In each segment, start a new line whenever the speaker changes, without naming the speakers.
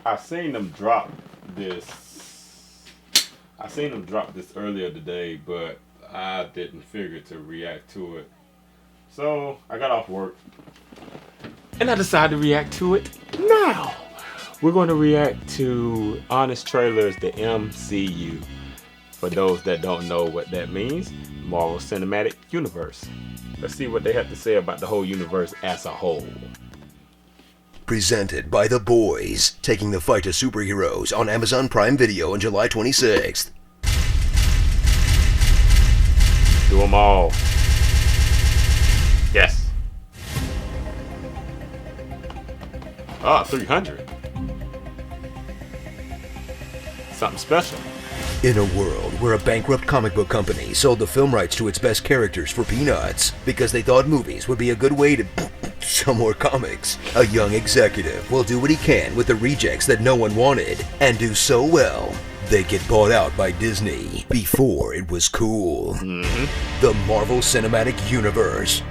I seen them drop this. I seen them drop this earlier today, but I didn't figure to react to it. So I got off work and I decided to react to it now. We're going to react to Honest Trailers, the MCU. For those that don't know what that means, Marvel Cinematic Universe. Let's see what they have to say about the whole universe as a whole.
Presented by The Boys, taking the fight to superheroes on Amazon Prime Video on July 26th.
Do them all. Yes. 300. Something special.
In a world where a bankrupt comic book company sold the film rights to its best characters for peanuts because they thought movies would be a good way to sell more comics, a young executive will do what he can with the rejects that no one wanted and do so well they get bought out by Disney before it was cool. The Marvel Cinematic Universe,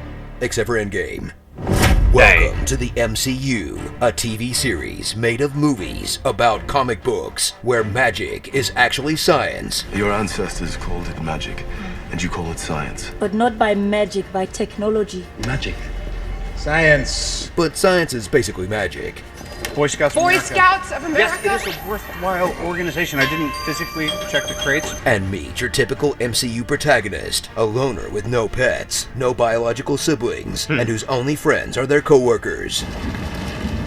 except for Endgame. Welcome to the MCU, a TV series made of movies about comic books, where magic is actually science.
Your ancestors called it magic, and you call it science.
But not by magic, by technology.
Magic.
Science.
But science is basically magic.
Boy Scouts of
Boy
America.
Scouts of America?
Yes, it is a worthwhile organization. I didn't physically check the crates.
And meet your typical MCU protagonist, a loner with no pets, no biological siblings, and whose only friends are their co-workers.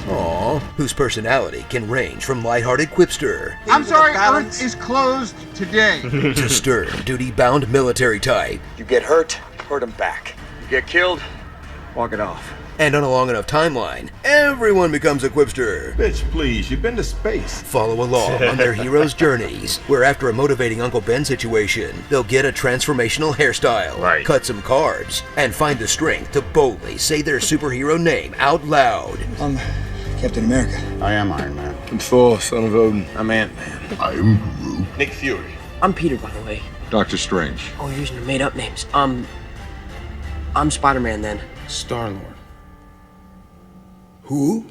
Aww, whose personality can range from lighthearted quipster
I'm sorry, Earth is closed today.
to stern, duty-bound military type.
You get hurt, hurt him back. You get killed, walk it off.
And on a long enough timeline, everyone becomes a quipster.
Bitch, please, you've been to space.
Follow along on their heroes' journeys, where after a motivating Uncle Ben situation, they'll get a transformational hairstyle, cut some carbs, and find the strength to boldly say their superhero name out loud.
I'm Captain America.
I am Iron Man.
I'm Thor, son of Odin.
I'm Ant-Man.
I am Groot.
Nick Fury.
I'm Peter, by the way.
Doctor Strange.
Oh, you're using made-up names. I'm Spider-Man, then.
Star-Lord.
Who?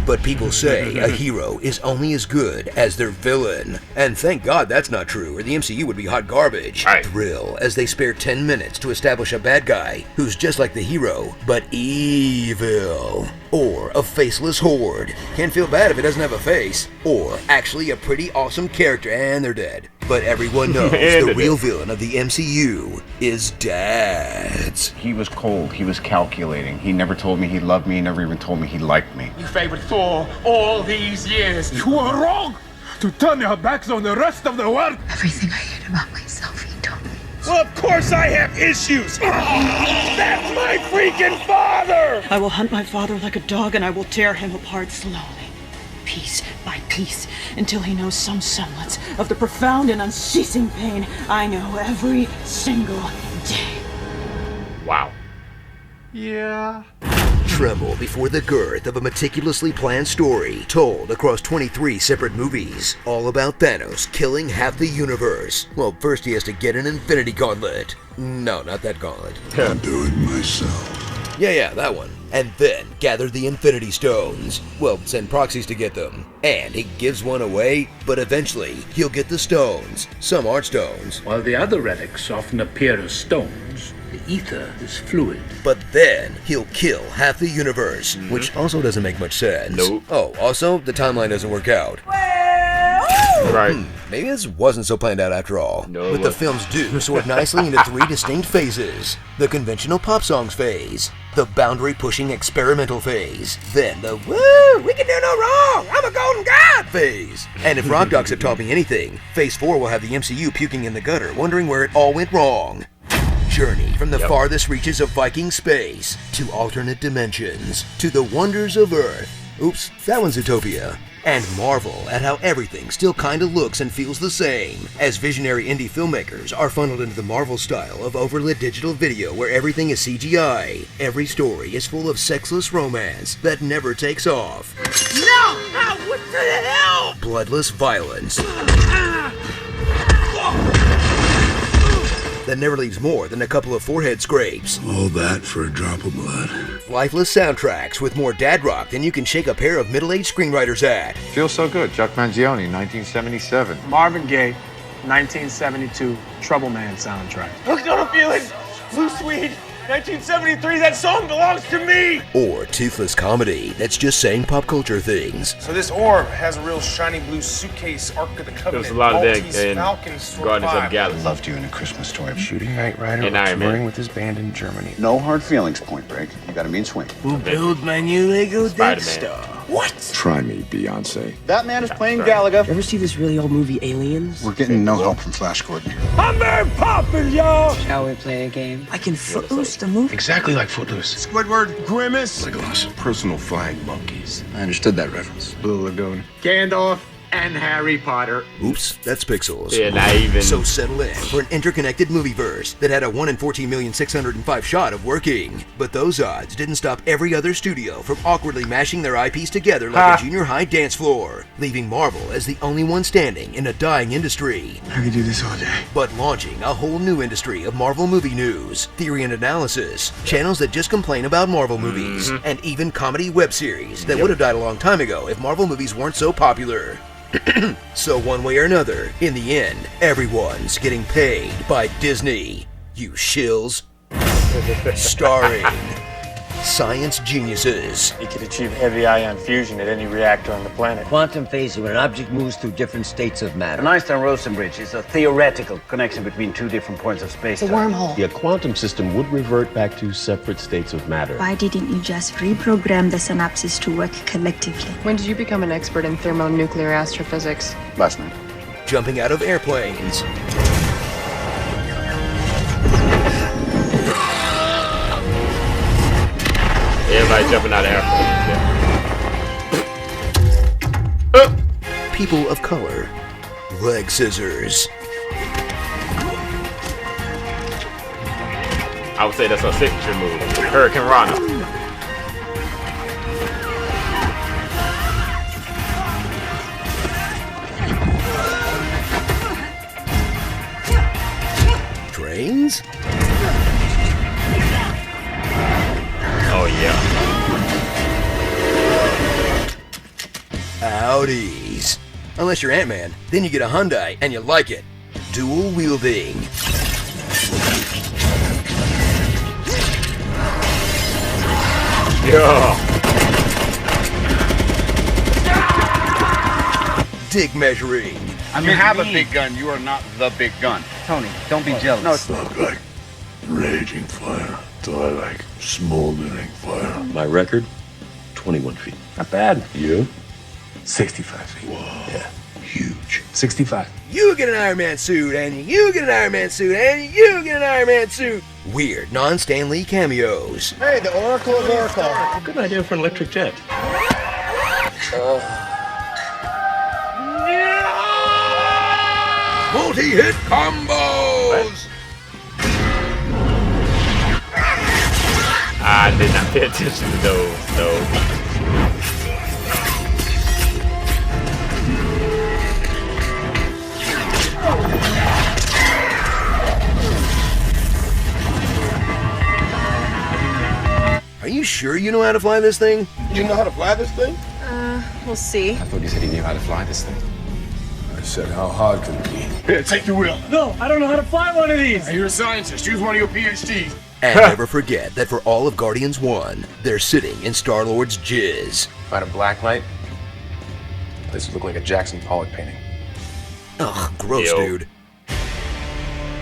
But people say a hero is only as good as their villain. And thank God that's not true, or the MCU would be hot garbage. Thrill as they spare 10 minutes to establish a bad guy who's just like the hero, but evil. Or a faceless horde. Can't feel bad if it doesn't have a face. Or actually a pretty awesome character and they're dead. But everyone knows the real villain of the MCU is dads.
He was cold. He was calculating. He never told me he loved me. He never even told me he liked me.
You favored Thor all these years. You were wrong to turn your backs on the rest of the world.
Everything I hate about myself, he told me.
Well, of course I have issues. That's my freaking father.
I will hunt my father like a dog and I will tear him apart slowly, piece by piece, until he knows some semblance of the profound and unceasing pain I know every single day.
Wow.
Yeah.
Tremble before the girth of a meticulously planned story told across 23 separate movies, all about Thanos killing half the universe. Well, first he has to get an Infinity Gauntlet. No, not that gauntlet.
I'll do it myself.
Yeah, that one. And then gather the Infinity Stones. Well, send proxies to get them. And he gives one away, but eventually he'll get the stones. Some aren't stones.
While the other relics often appear as stones, the ether is fluid.
But then he'll kill half the universe, which also doesn't make much sense.
Nope.
Oh, also, the timeline doesn't work out.
Right.
Maybe this wasn't so planned out after all.
No,
but the films do sort nicely into 3 distinct phases. The conventional pop songs phase, the boundary-pushing experimental phase, then the woo, we can do no wrong, I'm a golden god phase. And if rock dogs have taught me anything, phase 4 will have the MCU puking in the gutter, wondering where it all went wrong. Journey from the farthest reaches of Viking space, to alternate dimensions, to the wonders of Earth. Oops, that one's Utopia. And marvel at how everything still kinda looks and feels the same, as visionary indie filmmakers are funneled into the Marvel style of overlit digital video where everything is CGI. Every story is full of sexless romance that never takes off.
No! What the hell?
Bloodless violence. that never leaves more than a couple of forehead scrapes.
All that for a drop of blood.
Lifeless soundtracks with more dad rock than you can shake a pair of middle-aged screenwriters at.
Feels so good. Chuck Mangione, 1977.
Marvin Gaye, 1972 Trouble Man soundtrack.
Hooked on a feeling. Blue Swede, 1973. That song belongs to me.
Or toothless comedy that's just saying pop culture things.
So this orb has a real shiny blue suitcase, Ark of the Covenant.
There was a lot of that
Maltese
in
Falcons
Guardians of the
I
Galaxy.
Loved you in A Christmas Story. Shooting Knight Rider,
And Iron Man.
touring with his band in Germany.
No hard feelings, Point Break. You got a mean swing.
Who built my new Lego Death
Spider-Man.
Star?
What?
Try me, Beyonce.
That man is playing Galaga. Ever see this really old movie, Aliens?
We're getting no help from Flash Gordon here.
I'm very popular, y'all.
Shall we play a game?
I can footloose the movie.
Exactly like Footloose.
Squidward, Grimace.
Legolas.
Personal flying monkeys. I understood that reference. Blue Lagoon.
Gandalf and Harry Potter.
Oops, that's Pixels.
Yeah, not even.
So settle in for an interconnected movieverse that had a 1 in 14,605,000 shot of working. But those odds didn't stop every other studio from awkwardly mashing their IPs together like a junior high dance floor, leaving Marvel as the only one standing in a dying industry.
I could do this all day.
But launching a whole new industry of Marvel movie news, theory and analysis, channels that just complain about Marvel movies, and even comedy web series that would have died a long time ago if Marvel movies weren't so popular. So one way or another, in the end, everyone's getting paid by Disney. You shills. Starring science geniuses.
It could achieve heavy ion fusion at any reactor on the planet.
Quantum phase is when an object moves through different states of matter. An Einstein-Rosen bridge is a theoretical connection between two different points of space.
It's a wormhole.
The quantum system would revert back to separate states of matter.
Why didn't you just reprogram the synapses to work collectively?
When did you become an expert in thermonuclear astrophysics?
Last night.
Jumping out of airplanes.
Everybody jumping out of airplanes.
People of color. Leg scissors.
I would say that's our signature move. Hurricane Rana.
Trains?
Oh yeah.
Audis. Unless you're Ant-Man, then you get a Hyundai and you like it. Dual wielding.
Yeah.
Dig measuring.
You have a big gun. You are not the big gun.
Tony, don't be jealous. No,
It's not like raging fire. It's all like smoldering fire.
My record, 21 feet.
not bad.
You?
65 feet. Whoa. Yeah. Huge.
65.
You get an Iron Man suit, and you get an Iron Man suit, and you get an Iron Man suit. Weird non-Stan Lee cameos.
Hey, the Oracle of Oracle.
Good idea for an electric jet.
Multi-hit combos.
I did not pay attention to those, though.
Are you sure you know how to fly this thing?
You know how to fly this thing?
We'll see.
I thought you said he knew how to fly this thing.
I said, how hard could it be?
Here, take the wheel.
No, I don't know how to fly one of these.
You're a scientist. Use one of your PhDs.
And never forget that for all of Guardians 1, they're sitting in Star-Lord's jizz.
If I had a black light, the place would look like a Jackson Pollock painting.
Ugh, gross,
Yo.
dude.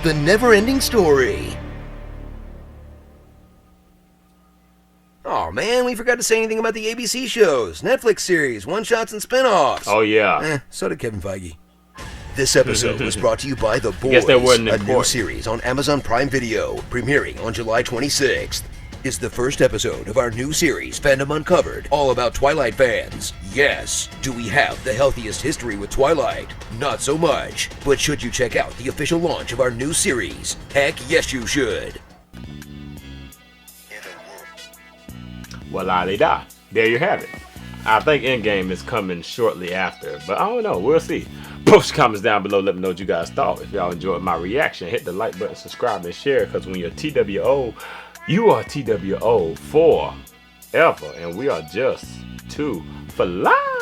The never-ending story. Oh man, we forgot to say anything about the ABC shows, Netflix series, one-shots, and spin-offs.
Oh yeah.
So did Kevin Feige. This episode was brought to you by The Boys,
Guess that wasn't
a new
important.
series on Amazon Prime Video, premiering on July 26th. It's the first episode of our new series, Fandom Uncovered, all about Twilight fans. Yes, do we have the healthiest history with Twilight? Not so much. But should you check out the official launch of our new series? Heck yes you should.
Well, la-di-da. There you have it. I think Endgame is coming shortly after, but I don't know. We'll see. Post comments down below. Let me know what you guys thought. If y'all enjoyed my reaction, hit the like button, subscribe, and share. Because when you're TWO, you are TWO forever, and we are just two for life.